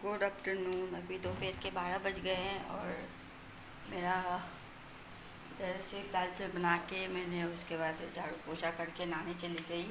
Good afternoon. अभी दोपहर के 12 बज गए हैं और मेरा इधर से दाल चावल बना के मैंने उसके बाद झाड़ू पोछा करके नहाने चली गई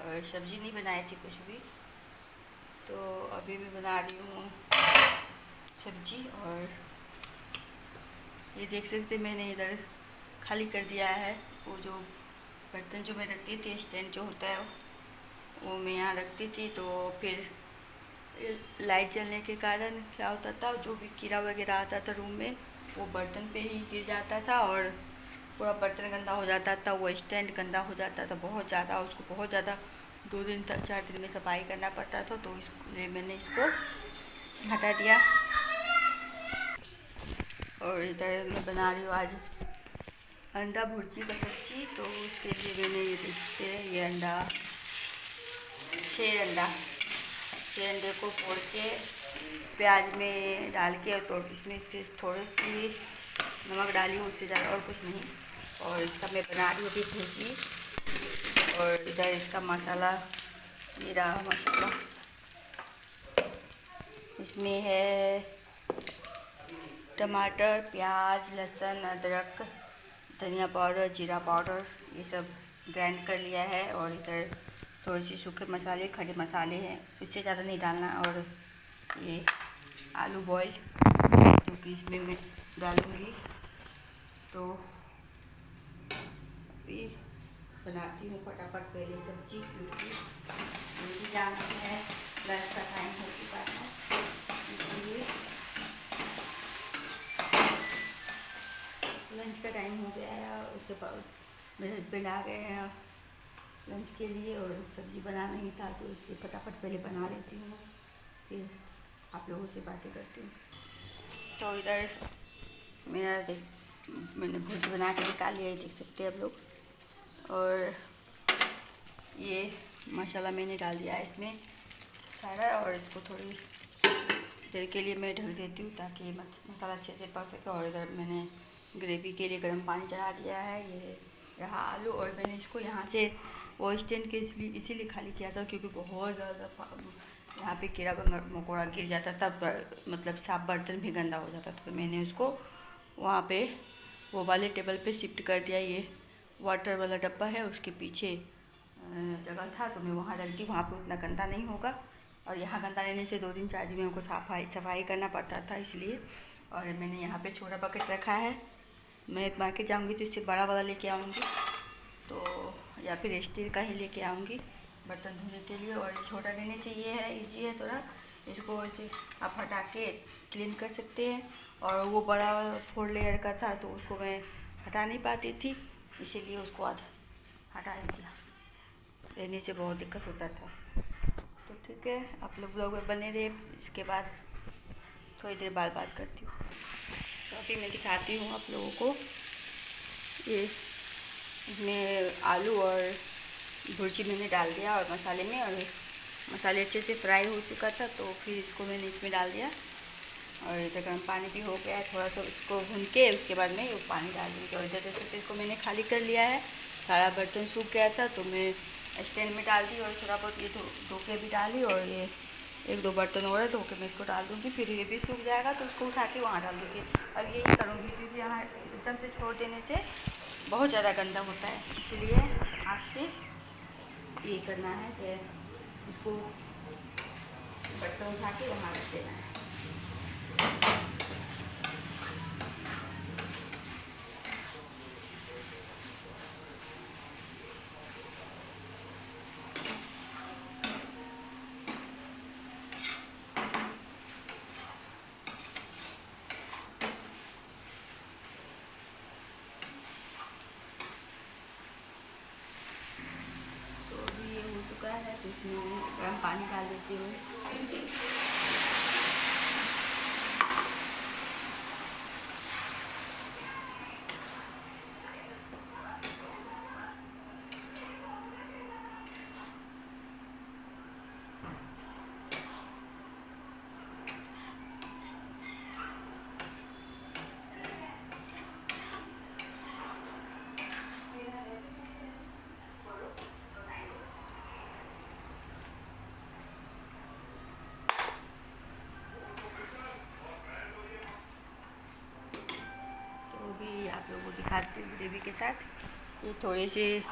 और सब्ज़ी नहीं बनाई थी कुछ भी। तो अभी मैं बना रही हूँ सब्जी। और ये देख सकते मैंने इधर खाली कर दिया है। वो जो बर्तन जो मैं रखती थी, स्टैंड जो होता है वो मैं यहाँ रखती थी। तो फिर लाइट जलने के कारण क्या होता था, जो भी कीड़ा वगैरह आता था रूम में वो बर्तन पे ही गिर जाता था और पूरा बर्तन गंदा हो जाता था, वो स्टैंड गंदा हो जाता था बहुत ज़्यादा। उसको बहुत ज़्यादा 2 दिन तक 4 दिन में सफाई करना पड़ता था। तो इसलिए मैंने इसको हटा दिया। और इधर मैं बना रही हूँ आज अंडा भुर्जी का सब्जी। तो उसके लिए मैंने ये देखते हैं, ये अंडा 6 अंडे को फोड़ के प्याज में डाल के तो इसमें फिर थोड़ी सी नमक डाली हूँ, उससे ज़्यादा और कुछ नहीं। और इसका मैं बना रही हूँ अभी भुर्जी। और इधर इसका मसाला, ये रहा मसाला। इसमें है टमाटर, प्याज, लहसुन, अदरक, धनिया पाउडर, जीरा पाउडर, ये सब ग्राइंड कर लिया है। और इधर थोड़ी सी सूखे मसाले, खड़े मसाले हैं, इससे ज़्यादा नहीं डालना। और ये आलू बॉयल जो कि इसमें मैं डालूँगी। तो अभी बनाती हूँ फटाफट पहले सब्जी, क्योंकि मुझे जाना है, लंच का टाइम हो चुका है। इसलिए लंच का टाइम हो गया है। उसके बाद मेरे हस्बैंड आ गए हैं लंच के लिए और सब्ज़ी बनाना ही था, तो इसलिए फटाफट पहले बना लेती हूँ, फिर आप लोगों से बातें करती हूँ। तो इधर मैंने भुर्जी बना के निकाल लिया है, देख सकते हैं आप लोग। और ये मसाला मैंने डाल दिया है इसमें सारा, और इसको थोड़ी देर के लिए मैं ढक देती हूँ ताकि मसाला अच्छे से पक सके। और इधर मैंने ग्रेवी के लिए गर्म पानी चढ़ा दिया है। ये रहा आलू। और मैंने इसको यहाँ से वो स्टैंड के इसीलिए खाली किया था क्योंकि बहुत ज़्यादा यहाँ पे कीड़ा मकोड़ा गिर जाता था, मतलब साफ बर्तन भी गंदा हो जाता था। तो मैंने उसको वहाँ पे वो वाले टेबल पे शिफ्ट कर दिया। ये वाटर वाला डब्बा है, उसके पीछे जगह था तो मैं वहाँ रख दी, वहाँ पे उतना गंदा नहीं होगा। और यहाँ गंदा रहने से 2 दिन 4 दिन में उनको सफाई करना पड़ता था, इसलिए। और मैंने यहाँ पे छोटा बकेट रखा है। मैं मार्केट जाऊँगी तो इससे बड़ा वाला लेके आऊँगी, तो या फिर स्टील का ही लेके आऊँगी बर्तन धोने के लिए। और ये छोटा लेने से ये है, ईजी है थोड़ा, इसको ऐसे आप हटा के क्लीन कर सकते हैं। और वो बड़ा 4 लेयर का था तो उसको मैं हटा नहीं पाती थी, इसीलिए उसको आज हटा दिया, लेने से बहुत दिक्कत होता था। तो ठीक है, आप लोग ब्लॉग में बने रहे। इसके बाद थोड़ी देर बाद बात करती हूँ। तो अभी मैं दिखाती हूँ आप लोगों को। ये इसमें आलू और भुर्जी मैंने डाल दिया और मसाले में, और मसाले अच्छे से फ्राई हो चुका था तो फिर इसको मैंने इसमें डाल दिया। और इधर गर्म पानी भी हो गया है, थोड़ा सा उसको भून के उसके बाद मैं ये पानी डाल दूँगी। और इधर जैसे इसको मैंने खाली कर लिया है, सारा बर्तन सूख गया था तो मैं स्टैंड में डाल दी और थोड़ा बहुत ये धो के भी डाली। और ये 1-2 बर्तन और है धो के मैं इसको डाल दूँगी, फिर ये भी सूख जाएगा तो उसको उठा के वहाँ डाल दूँगी। अब यही करूँगी क्योंकि यहाँ एकदम से छोड़ देने से बहुत ज़्यादा गंदा होता है, इसलिए हाथ से ये करना है कि इसको बर्तन उठा के वहाँ रख देना है। है तो इसमें गर्म पानी डाल देती हूँ। दिखाती हूँ ग्रेवी के साथ। ये थोड़े से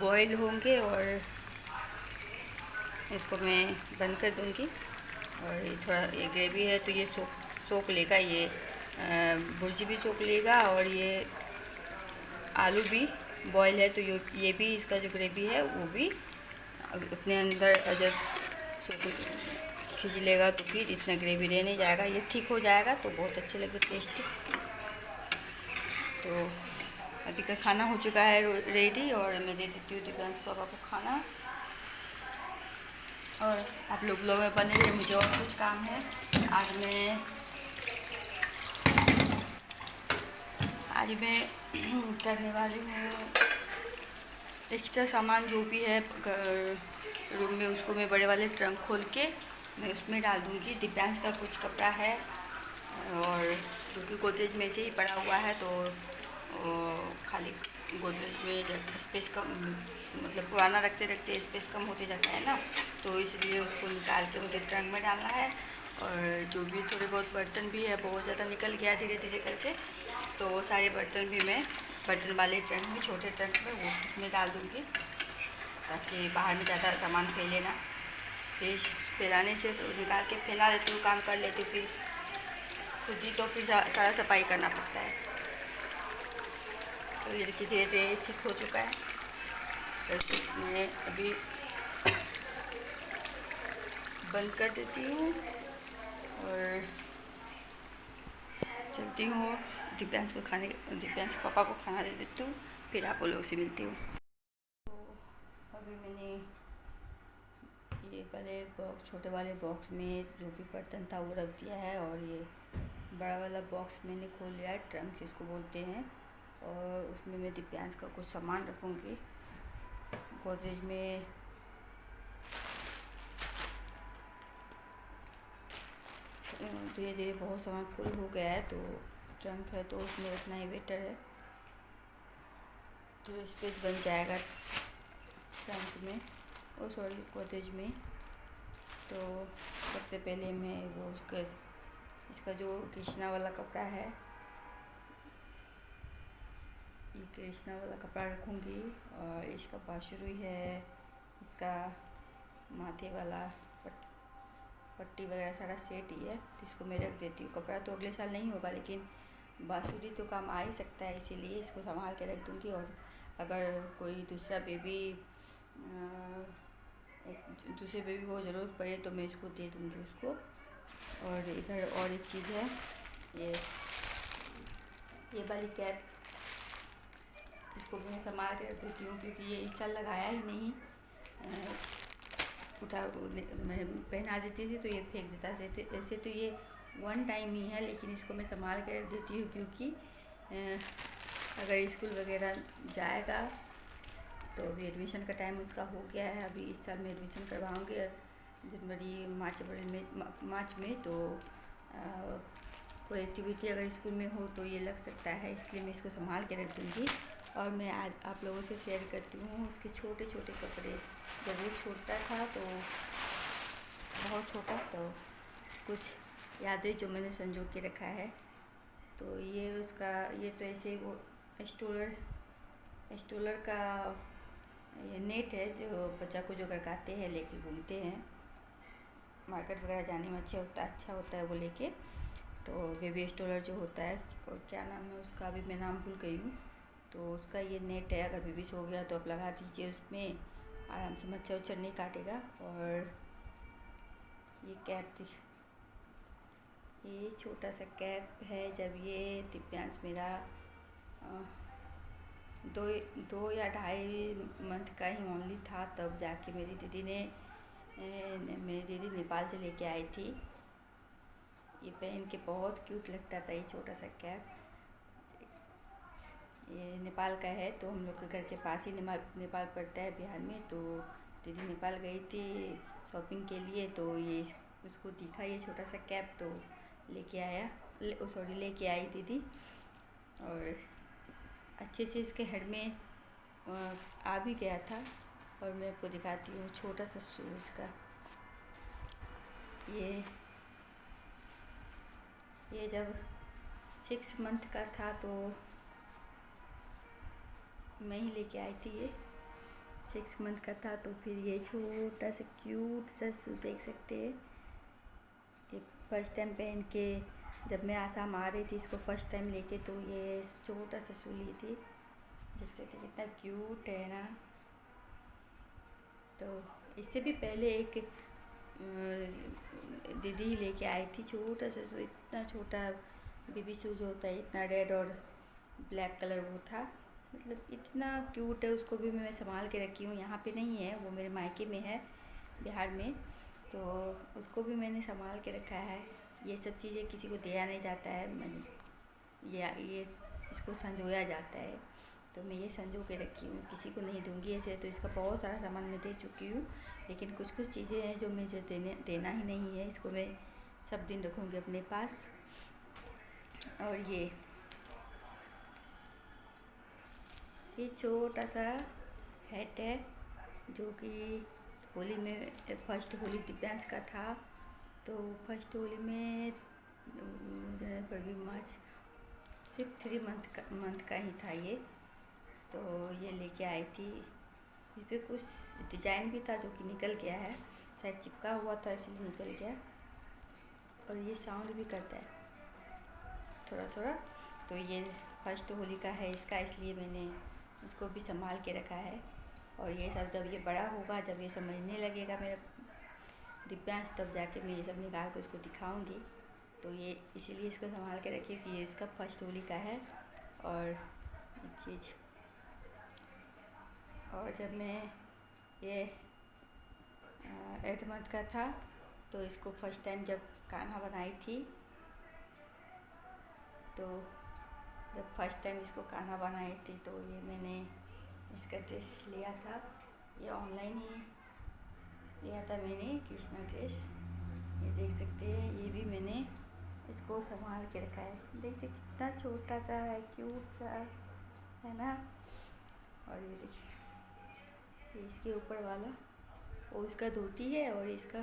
बॉईल होंगे और इसको मैं बंद कर दूँगी। और ये थोड़ा ये ग्रेवी है तो ये सोख लेगा, ये भुर्जी भी सोख लेगा और ये आलू भी बॉईल है तो ये भी इसका जो ग्रेवी है वो भी अपने अंदर जब खींच लेगा तो फिर इतना ग्रेवी रह नहीं जाएगा, ये ठीक हो जाएगा तो बहुत अच्छे लगे टेस्टी। तो अभी का खाना हो चुका है रेडी और मैं दे देती हूँ दिव्यांश पापा को खाना। और आप लोग में बने रहे, मुझे और कुछ काम है। आज मैं करने वाली हूँ एक्स्ट्रा सामान जो भी है रूम में, उसको मैं बड़े वाले ट्रंक खोल के मैं उसमें डाल दूँगी। दिव्यांश का कुछ कपड़ा है और जो कि गोदरेज में से ही पड़ा हुआ है, तो खाली गोदरेज में स्पेस कम, मतलब पुराना रखते रखते स्पेस कम होते जाता है ना, तो इसलिए उसको निकाल के मुझे ट्रंक में डालना है। और जो भी थोड़े बहुत बर्तन भी है, बहुत ज़्यादा निकल गया धीरे धीरे करके, तो वो सारे बर्तन भी मैं बर्तन वाले ट्रंक में, छोटे ट्रंक में वो उसमें डाल दूँगी, ताकि बाहर में ज़्यादा सामान फैले ना। फिर फैलाने से तो निकाल के फैला लेती हूँ, काम कर लेती हूँ, फिर खुद ही तो फिर सारा सफाई करना पड़ता है। तो ये देखिए धीरे धीरे ठीक हो चुका है। तो मैं अभी बंद कर देती हूँ और चलती हूँ दिव्यांश पापा को खाना दे देती हूँ, फिर आप लोगों से मिलती हूँ। तो अभी मैंने ये पहले बॉक्स, छोटे वाले बॉक्स में जो भी बर्तन था वो रख दिया है, और ये बड़ा वाला बॉक्स मैंने खोल लिया है, ट्रंक जिसको बोलते हैं, और उसमें मैं दिव्यांश का कुछ सामान रखूँगी। गोदरेज में धीरे धीरे बहुत सामान फुल हो गया है, तो ट्रंक है तो उसमें रखना ही बेटर है, तो स्पेस बन जाएगा ट्रंक में, गोदरेज में। तो सबसे पहले मैं वो इसका जो कृष्णा वाला कपड़ा है, ये कृष्णा वाला कपड़ा रखूँगी, और इसका बाशुरी है, इसका माथे वाला पट्टी वगैरह सारा सेट ही है, तो इसको मैं रख देती हूँ। कपड़ा तो अगले साल नहीं होगा, लेकिन बाँसुरी तो काम आ ही सकता है, इसीलिए इसको संभाल के रख दूँगी। और अगर कोई दूसरा बेबी को ज़रूरत पड़े तो मैं इसको दे दूँगी उसको। और इधर और एक चीज़ है, ये वाली कैप, इसको मैं संभाल के रख देती हूँ, क्योंकि ये इस साल लगाया ही नहीं, मैं पहना देती थी तो ये फेंक देता थे। ऐसे तो ये वन टाइम ही है, लेकिन इसको मैं संभाल कर रख देती हूँ, क्योंकि अगर स्कूल वगैरह जाएगा तो अभी एडमिशन का टाइम उसका हो गया है। अभी इस साल में एडमिशन करवाऊँगी जनवरी मार्च में, तो कोई एक्टिविटी अगर स्कूल में हो तो ये लग सकता है, इसलिए मैं इसको संभाल के रख दूँगी। और मैं आज आप लोगों से शेयर करती हूँ उसके छोटे छोटे कपड़े। जब वो छोटा था तो बहुत छोटा, तो कुछ यादें जो मैंने संजो के रखा है। तो ये उसका, ये तो ऐसे वो स्टोलर का ये नेट है, जो बच्चा को जो गड़काते हैं, लेके घूमते हैं मार्केट वगैरह जाने में, अच्छा होता है वो लेके। तो बेबी स्टोलर जो होता है, और क्या नाम है उसका, अभी मैं नाम भूल गई हूँ। तो उसका ये नेट है, अगर बेबी सो गया तो आप लगा दीजिए, उसमें आराम से मच्छर उच्छर नहीं काटेगा। और ये कैप, ये छोटा सा कैप है, जब ये दिव्यांश मेरा 2 या 2.5 मंथ का ही ओनली था, तब जाके मेरी दीदी नेपाल से लेके आई थी। ये पहन के बहुत क्यूट लगता था, ये छोटा सा कैप। ये नेपाल का है, तो हम लोग के घर के पास ही नेपाल पड़ता है बिहार में। तो दीदी नेपाल गई थी शॉपिंग के लिए, तो ये उसको दिखा ये छोटा सा कैप, तो लेके आई दीदी। और अच्छे से इसके हेड में आ भी गया था। और मैं आपको दिखाती हूँ छोटा सा शूज़ का। ये जब 6 मंथ का था तो मैं ही लेके आई थी, ये 6 मंथ का था। तो फिर ये छोटा सा क्यूट सा शू देख सकते हैं, ये फर्स्ट टाइम पहन के जब मैं आसाम आ रही थी इसको फर्स्ट टाइम लेके, तो ये छोटा सा शू ली थी। देख सकते कितना क्यूट है ना। तो इससे भी पहले एक दीदी लेके आई थी छोटा सा शू, इतना छोटा बेबी शू जो होता है, इतना रेड और ब्लैक कलर वो था, मतलब इतना क्यूट है। उसको भी मैं संभाल के रखी हूँ, यहाँ पे नहीं है वो, मेरे मायके में है बिहार में, तो उसको भी मैंने संभाल के रखा है। ये सब चीज़ें किसी को दिया नहीं जाता है, मैंने ये इसको संजोया जाता है, तो मैं ये संजो के रखी हूँ, किसी को नहीं दूँगी ऐसे। तो इसका बहुत सारा सामान मैं दे चुकी हूँ, लेकिन कुछ कुछ चीज़ें हैं जो मुझे देना ही नहीं है, इसको मैं सब दिन रखूँगी अपने पास। और ये छोटा सा हैट है जो कि होली में, फर्स्ट होली दिव्यांश का था, तो फर्स्ट होली में जनवरी फरवरी मार्च सिर्फ 3 मंथ का ही था ये, तो ये लेके आई थी। इस पर कुछ डिजाइन भी था जो कि निकल गया है, शायद चिपका हुआ था इसलिए निकल गया। और ये साउंड भी करता है थोड़ा थोड़ा। तो ये फर्स्ट होली का है इसका, इसलिए मैंने इसको भी संभाल के रखा है। और ये सब जब ये बड़ा होगा, जब ये समझने लगेगा मेरा दिव्यांश, तब जाके मैं ये सब निकाल कर उसको दिखाऊंगी। तो ये इसीलिए इसको संभाल के रखिए कि ये इसका फर्स्ट होली का है। और एक चीज़ और, जब मैं ये 8 मंथ का था तो इसको फर्स्ट टाइम जब कान्हा बनाई थी, तो जब फर्स्ट टाइम इसको कान्हा बनाई थी तो ये मैंने इसका ड्रेस लिया था, ये ऑनलाइन ही लिया था मैंने, कृष्णा ड्रेस। ये देख सकते हैं, ये भी मैंने इसको संभाल के रखा है। देखते कितना छोटा सा है, क्यूट सा है ना। और ये देखिए, ये इसके ऊपर वाला वो इसका धोती है, और इसका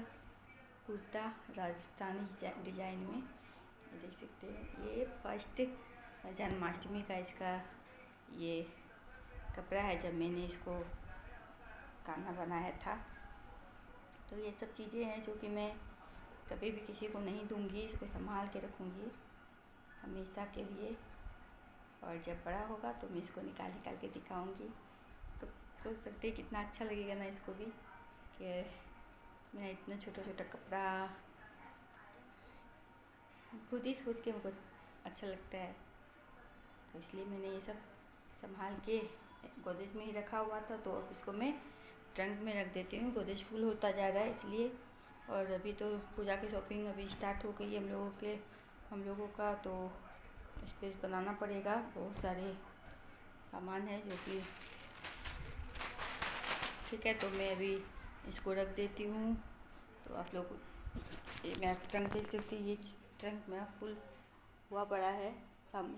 कुर्ता राजस्थानी डिजाइन में, ये देख सकते हैं। ये फर्स्ट जन्माष्टमी का इसका ये कपड़ा है, जब मैंने इसको कान्हा बनाया था। तो ये सब चीज़ें हैं जो कि मैं कभी भी किसी को नहीं दूंगी, इसको संभाल के रखूँगी हमेशा के लिए। और जब बड़ा होगा तो मैं इसको निकाल के दिखाऊंगी। तो सोच सकते हैं कितना अच्छा लगेगा ना इसको भी, कि मेरा इतना छोटा छोटा कपड़ा, खुद ही सोच के मुझको अच्छा लगता है। तो इसलिए मैंने ये सब संभाल के गोदरेज में ही रखा हुआ था, तो अब इसको मैं ट्रंक में रख देती हूँ। गोदरेज फुल होता जा रहा है इसलिए। और अभी तो पूजा की शॉपिंग अभी स्टार्ट हो गई है हम लोगों का, तो स्पेस बनाना पड़ेगा। बहुत सारे सामान है जो कि, ठीक है, तो मैं अभी इसको रख देती हूँ। तो आप लोग मैं ट्रंक देख सकती, ये ट्रंक मेरा फुल हुआ पड़ा है।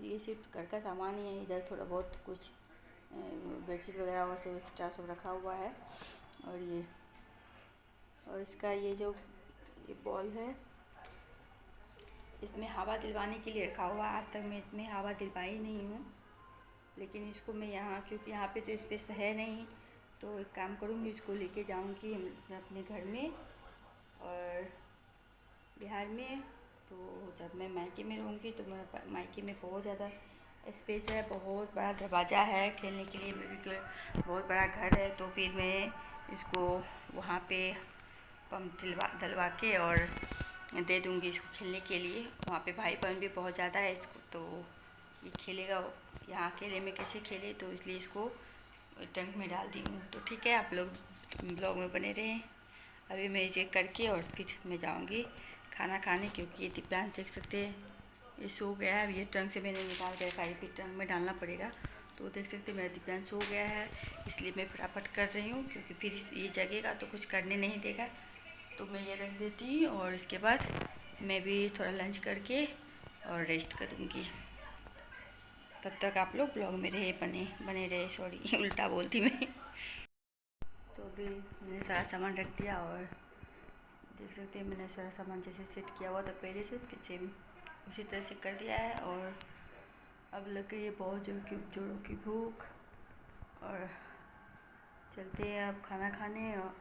ये सिर्फ घर का सामान ही है, इधर थोड़ा बहुत कुछ बेडशीट वगैरह और सब एक्स्ट्रा सब रखा हुआ है। और इसका ये जो ये बॉल है, इसमें हवा दिलवाने के लिए रखा हुआ है। आज तक मैं इसमें हवा दिलवाई नहीं हूँ, लेकिन इसको मैं यहाँ, क्योंकि यहाँ पे तो स्पेस है नहीं, तो एक काम करूँगी, इसको लेके जाऊँगी अपने घर में और बिहार में। तो जब मैं मायके में रहूँगी तो मेरा मायके में बहुत ज़्यादा स्पेस है, बहुत बड़ा दरवाज़ा है खेलने के लिए, बेबी के बहुत बड़ा घर है। तो फिर मैं इसको वहाँ पे पंप डलवा के और दे दूँगी इसको खेलने के लिए। वहाँ पे भाई बहन भी बहुत ज़्यादा है इसको, तो ये खेलेगा, यहाँ अकेले में कैसे खेले, तो इसलिए इसको टंक में डाल दी हूँ। तो ठीक है, आप लोग ब्लॉग में बने रहें। अभी मैं इसे करके और फिर मैं जाऊँगी खाना खाने, क्योंकि ये दिव्यांश देख सकते हैं ये सो गया है। ये ट्रंक से मैंने निकाल के रखा है, फिर ट्रंक में डालना पड़ेगा। तो देख सकते हैं मेरा दिव्यांश सो गया है, इसलिए मैं फटाफट कर रही हूँ, क्योंकि फिर ये जगेगा तो कुछ करने नहीं देगा। तो मैं ये रख देती हूँ और इसके बाद मैं भी थोड़ा लंच करके और रेस्ट करूँगी। तब तक आप लोग ब्लॉग में बने रहे। सॉरी उल्टा बोलती मैं। तो अभी मैंने सारा सामान रख दिया और देख सकते हैं मैंने सारा सामान जैसे सेट किया हुआ था पहले से, फिर से उसी तरह से कर दिया है। और अब लग गई है बहुत जोरों की भूख, और चलते हैं अब खाना खाने। और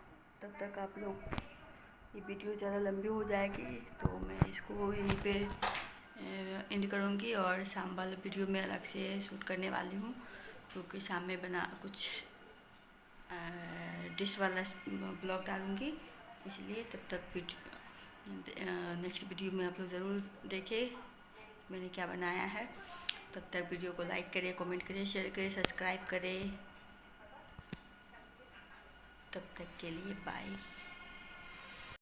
तब तक आप लोग, ये वीडियो ज़्यादा लंबी हो जाएगी तो मैं इसको यहीं पे एंड करूँगी। और शाम वाला वीडियो मैं अलग से शूट करने वाली हूँ, क्योंकि शाम में बना कुछ डिश वाला ब्लॉग डालूँगी, इसलिए तब तक नेक्स्ट वीडियो में आप लोग ज़रूर देखें मैंने क्या बनाया है। तब तक वीडियो को लाइक करें, कमेंट करें, शेयर करें, सब्सक्राइब करें। तब तक के लिए बाय।